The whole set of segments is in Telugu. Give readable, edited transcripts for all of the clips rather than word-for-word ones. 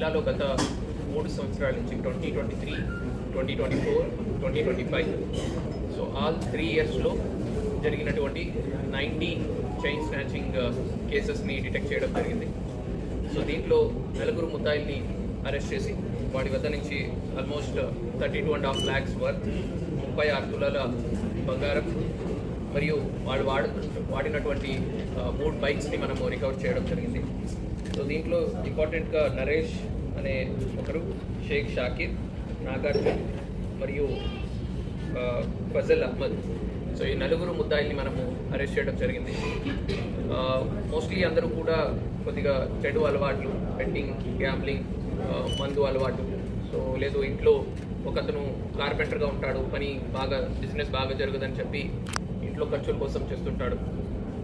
జిల్లాలో గత 3 సంవత్సరాల నుంచి 2023, 2024, 2025 సో ఆల్ 3 ఇయర్స్లో జరిగినటువంటి 90 చైన్ స్నాచింగ్ కేసెస్ని డిటెక్ట్ చేయడం జరిగింది. సో దీంట్లో 4 ముద్దాయిల్ని అరెస్ట్ చేసి వాడి వద్ద నుంచి ఆల్మోస్ట్ 32.5 lakhs వర్త్ 36 తులాల బంగారం మరియు వాడు వాడినటువంటి 3 బైక్స్ని మనము రికవర్ చేయడం జరిగింది. సో దీంట్లో ఇంపార్టెంట్గా నరేష్ అనే ఒకరు, షేక్ షాకిర్, నాగార్జున్ మరియు ఫజల్ అహ్మద్. సో ఈ 4 ముద్దాయిల్ని మనము అరెస్ట్ చేయడం జరిగింది. మోస్ట్లీ అందరూ కూడా కొద్దిగా చెడు అలవాట్లు, బెట్టింగ్, గ్యాంబ్లింగ్, మందు అలవాటు, సో లేదు ఇంట్లో ఒకతను కార్పెంటర్గా ఉంటాడు, బిజినెస్ బాగా జరగదని చెప్పి ఇంట్లో ఖర్చుల కోసం చేస్తుంటాడు.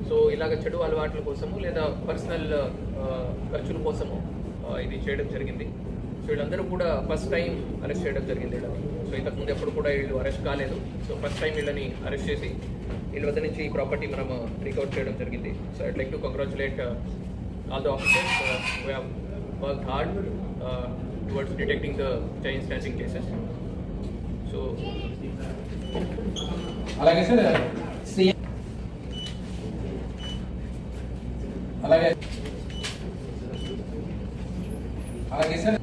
సో ఇలాగ చెడు అలవాట్ల కోసము లేదా పర్సనల్ ఖర్చుల కోసము ఇది చేయడం జరిగింది. సో వీళ్ళందరూ కూడా ఫస్ట్ టైం అరెస్ట్ చేయడం జరిగింది వీళ్ళని. సో ఇంతకుముందు ఎప్పుడు కూడా వీళ్ళు అరెస్ట్ కాలేదు. సో ఫస్ట్ టైం వీళ్ళని అరెస్ట్ చేసి వీళ్ళ వద్ద నుంచి ఈ ప్రాపర్టీ మనం రికవర్ చేయడం జరిగింది. So I'd like to congratulate all the officers who have worked hard towards detecting the chain snatching cases. So అలాగే సార్ అలాగే అలాగే సార్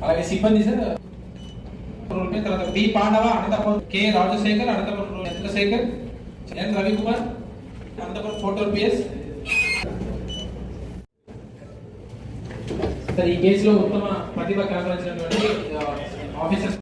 అలాగే సిబ్బంది సార్ తర్వాత బి పాండవ, అనంతపురం కె రాజశేఖర్, అనంతపురం చంద్రశేఖర్, ఎన్ రవికుమార్, అనంతపురం 4 PS. సార్ ఈ కేసులో ఉత్తమ ప్రతిభ కనబరిచినటువంటి ఆఫీసర్స్